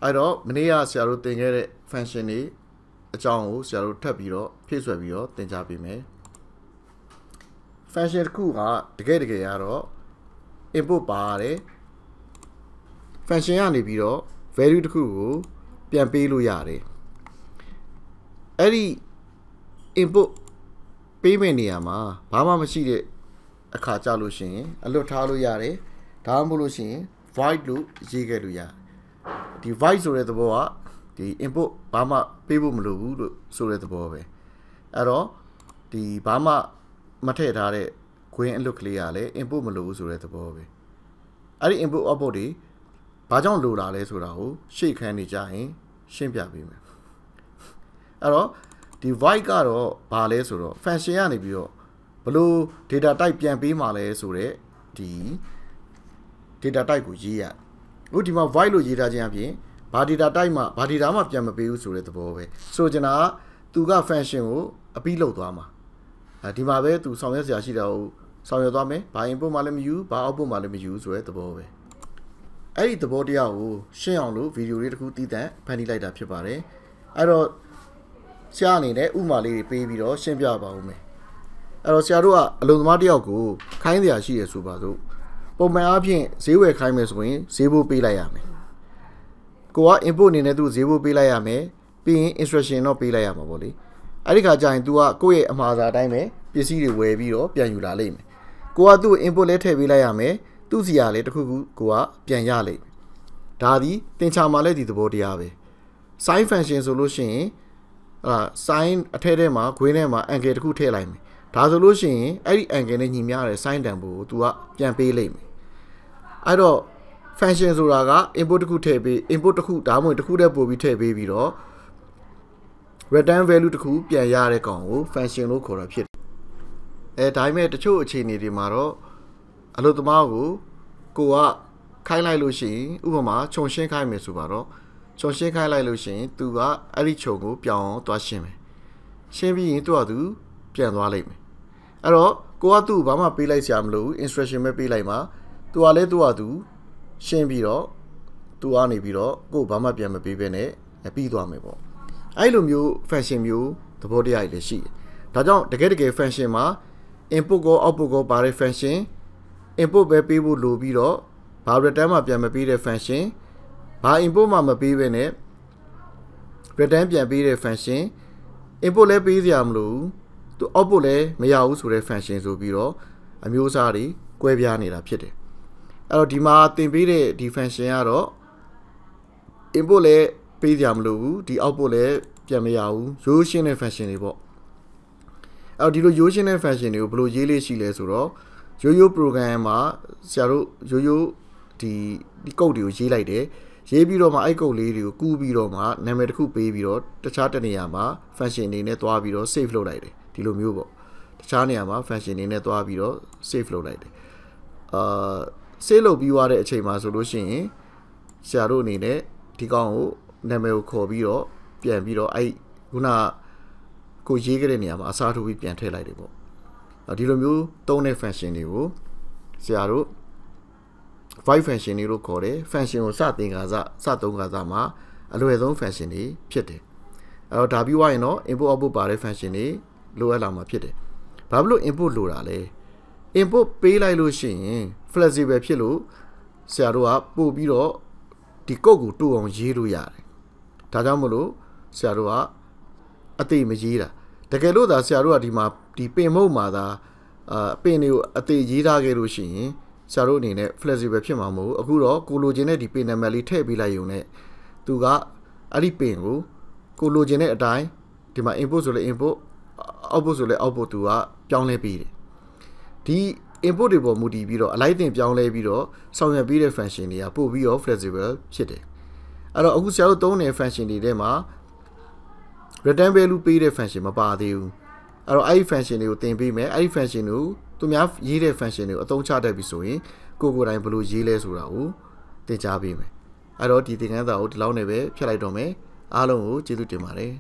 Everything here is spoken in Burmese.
အဲ့တော့မနေ့ကဆရာတို့သင်ခဲ့တဲ့ function တွေအကြောင်းကိုဆရာတို့ထပ်ပြီးတော့ဖြည့်ဆွဲပြီးတော့သင်ကြားပေးမယ် function တစ်ခုကတကယ်ကတော့ input ပါရတယ် function ကနေပြီးတော့ value တစ်ခုကိုပြန်ပေးလို့ရတယ်အဲ့ဒီ input ပေးမယ့်နေရာမှာဘာမှမရှိတဲ့အခါကြလို့ရှိရင်အလွတ်ထားလို့ရတယ်ဒါမှမဟုတ်လို့ရှိရင် void လို့ရေးခဲ့လို့ရတယ်ဒီ void ဆိုတဲ့သဘောကဒီ input ဘာမှပေးဖို့မလိုဘူးလို့ဆိုတဲ့သဘောပဲအဲ့တော့ဒီဘာမှမထည့်ထားတဲ့ green အလွတ်ကလေးကလည်း input မလိုဘူးဆိုတဲ့သဘောပဲအဲ့ဒီ input output တွေဘာကြောင့်လိုတာလဲဆိုတာကိုရှေ့ခန်းနေကြရင်ရှင်းပြပေးမယ်အဲ့တော့ဒီ void ကတော့ဘာလဲဆိုတော့ function ကနေပြီးတော့ဘလို့ data type ပြန်ပေးမှာလဲဆိုတဲ့ဒီ data type ကိုရေးရအခုဒီမှာ void လို့ရေးထားခြင်းအပြင်ဘာ data type မှာဘာ data မှပြန်မပေးဘူးဆိုတဲ့သဘောပဲဆိုချင်တာကသူက function ကိုအပြီးလုပ်သွားမှာဒီမှာပဲသူဆောင်ရွက်စရာရှိတာကိုဆောင်ရွက်သွားမယ်ဘာ input မှလည်းမယူဘာ output မှလည်းမယူဆိုတဲ့သဘောပဲအဲ့ဒီသဘောတရားကိုရှင်းအောင်လို့ဗီဒီယိုလေးတစ်ခုတည်တံ့ဖန်တီးလိုက်တာဖြစ်ပါတယ်အဲ့တော့ဆရာအနေနဲ့ဥပမာလေးတွေပေးပြီးတော့ရှင်းပြပါဦးမယ်အဲ့တော့ဆရာတို့ကအလုံသမားတယောက်ကိုခိုင်းစရာရှိရဆိုပါစို့ပုံမှန်အားဖြင့်ဈေးဝယ်ခိုင်းမယ်ဆိုရင်ဈေးဘိုးပေးလိုက်ရမယ်ကိုက input အနေနဲ့သူဈေးဘိုးပေးလိုက်ရမယ်ပြီးရင် instruction တော့ပေးလိုက်ရမှာပေါ့လေအဲ့ဒီခါကျရင် तू ကကိုယ့်ရဲ့အမှားစာအတိုင်းပဲပစ္စည်းတွေဝယ်ပြီးတော့ပြန်ယူလာလိမ့်မယ်ကိုကသူ့ input လဲထည့်ပေးလိုက်ရမယ်သူ့စီရလဲတစ်ခုခုကိုကပြန်ရလိမ့်မယ်ဒါဒီသင်္ချာမှာလဲဒီသဘောတရားပဲ sin function ဆိုလို့ရှိရင်sin အထက်ထဲမှာ green ထဲမှာ angle တစ်ခုထည့်လိုက်မယ်ဒါဆိုလို့ရှိရင်အဲ့ဒီ angle နဲ့ညီမျှတဲ့ sin တန်ဖိုးကို तू ကပြန်ပေးလိမ့်မယ်အဲ့တော့ function ဆိုတာက input တစ်ခုထည့်ပေး input တစ်ခုဒါမှမဟုတ်တစ်ခုတည်းပို့ပြီးထည့်ပေးပြီးတော့ return value တစ်ခုပြန်ရတဲ့ကောင်ကို function လို့ခေါ်တာဖြစ်တယ်ဒါပေမဲ့တချို့အခြေအနေတွေမှာတော့အလုပ်သမားကိုကခိုင်းလိုက်လို့ရှိရင်ဥပမာခြုံရှင်းခိုင်းမယ်ဆိုပါတော့ခြုံရှင်းခိုင်းလိုက်လို့ရှိရင် သူကအဲ့ဒီခြုံကိုပြောင်းအောင်သွားရှင်းမယ်ရှင်းပြီးရင်သူပြန်သွားလိမ့်မယ်အဲ့တော့ကိုကသူ့ဘာမှပေးလိုက်စရာမလိုဘူး instruction ပဲပေးလိုက်မှာသူကလည်းသူရှင်းပြီးတော့သူကနေပြီးတော့ကိုဘာမှပြန်မပေးဘဲနဲ့ပြီးသွားမယ်ပေါ့အဲ့လိုမျိုး function မျိုးသဘောတရားတွေလည်းရှိတယ်ဒါကြောင့်တကယ် function မှာ input ကို output ကိုပါတဲ့ function input ပဲပေးဖို့လိုပြီးတော့ဘာ return မှာပြန်မပေးတဲ့ function ဘာ input မှာမပေးဘဲနဲ့ return ပြန်ပေးတဲ့ function input လည်းပေးစရာမလိုဘူးသူ output လည်းမရဘူးဆိုတဲ့ function ဆိုပြီးတော့အမျိုးအစားတွေကွဲပြားနေတာဖြစ်တယ်အဲ့တော့ဒီမှာသင်ပေးတဲ့ဒီ function ကတော့ input လည်းပေးစရာမလိုဘူးဒီ output လည်းပြန်မရဘူးရိုးရှင်းတဲ့ function တွေပေါ့အဲ့တော့ဒီလိုရိုးရှင်းတဲ့ function တွေကိုဘယ်လိုရေးလေးရှိလဲဆိုတော့ရိုး program မှာဆရာတို့ရိုးဒီ code တွေကိုရေးလိုက်တယ်ရေးပြီးတော့မှအဲ့ code လေးတွေကိုကူးပြီးတော့မှနာမည်တစ်ခုပေးပြီးတော့တခြားတစ်နေရာမှာ function အနေနဲ့သွားပြီးတော့ save လုပ်လိုက်တယ်ဒီလိုမျိုးပေါ့တခြားနေရာမှာ function အနေနဲ့သွားပြီးတော့ save လုပ်လိုက်တယ်save လုပ်ပြီးသွားတဲ့အချိန်မှာဆိုလို့ရှိရင်ဆရာတို့အနေနဲ့ဒီကောင်ကိုနာမည်ကိုခေါ်ပြီးတော့ပြန်ပြီးတော့အဲ့ခုနကိုရေးခဲ့တဲ့နေရာမှာအစားထိုးပြီးပြန်ထည့်လိုက်တယ်ပေါ့ဒီလိုမျိုးသုံးတဲ့ function တွေကိုဆရာတို့ void function တွေလို့ခေါ်တယ် function ကိုစသုံးခါစမှာအလွယ်ဆုံး function တွေဖြစ်တယ်အဲ့တော့ဒါပြီးသွားရင်တော့ input output ပါတဲ့ function တွေလိုအပ်လာမှာဖြစ်တယ်ဘာဖြစ်လို့ input လိုတာလဲ input ပေးလိုက်လို့ရှိရင် flexible ဖြစ်လို့ဆရာတို့ကပို့ပြီးတော့ဒီ code ကိုတူအောင်ရေးလို့ရတယ်ဒါကြောင့်မလို့ဆရာတို့ကအသေးမရေးတာတကယ်လို့သာဆရာတို့ကဒီမှာဒီပင်မုတ်မှာသာပင်တွေကိုအသေးရေးထားခဲ့လို့ရှိရင်ဆရာတို့အနေနဲ့ flexible ဖြစ်မှာမဟုတ်ဘူးအခုတော့ကိုလိုချင်တဲ့ဒီပင်နံပါတ်လေးထည့်ပေးလိုက်ရုံနဲ့သူကအဲ့ဒီပင်ကိုလိုချင်တဲ့အတိုင်းဒီမှာ input ဆိုလဲ input output ဆိုလဲ output သူကပြောင်းလဲပေးတယ်ဒီ input တွေပေါ်မူတည်ပြီးတော့အလိုက်တင်ပြောင်းလဲပြီးတော့ဆောင်ရွက်ပေးတဲ့ function တွေကပို့ပြီးတော့ flexible ဖြစ်တယ်အဲ့တော့အခုဆရာတို့သုံးတဲ့ function တွေထဲမှာ return value ပေးတဲ့ function မပါသေးဘူးအဲ့တော့အဲ့ဒီ function တွေကိုသင်ပေးမယ်အဲ့ဒီ function ကိုသူများရေးတဲ့ function တွေကိုအသုံးချတတ်ပြီဆိုရင်ကိုယ်တိုင်ဘယ်လိုရေးလဲဆိုတာကိုသင်ကြားပေးမယ်အဲ့တော့ဒီသင်ခန်းစာကိုဒီလောက်နဲ့ပဲဖြတ်လိုက်တော့မယ်အားလုံးကိုကျေးဇူးတင်ပါတယ်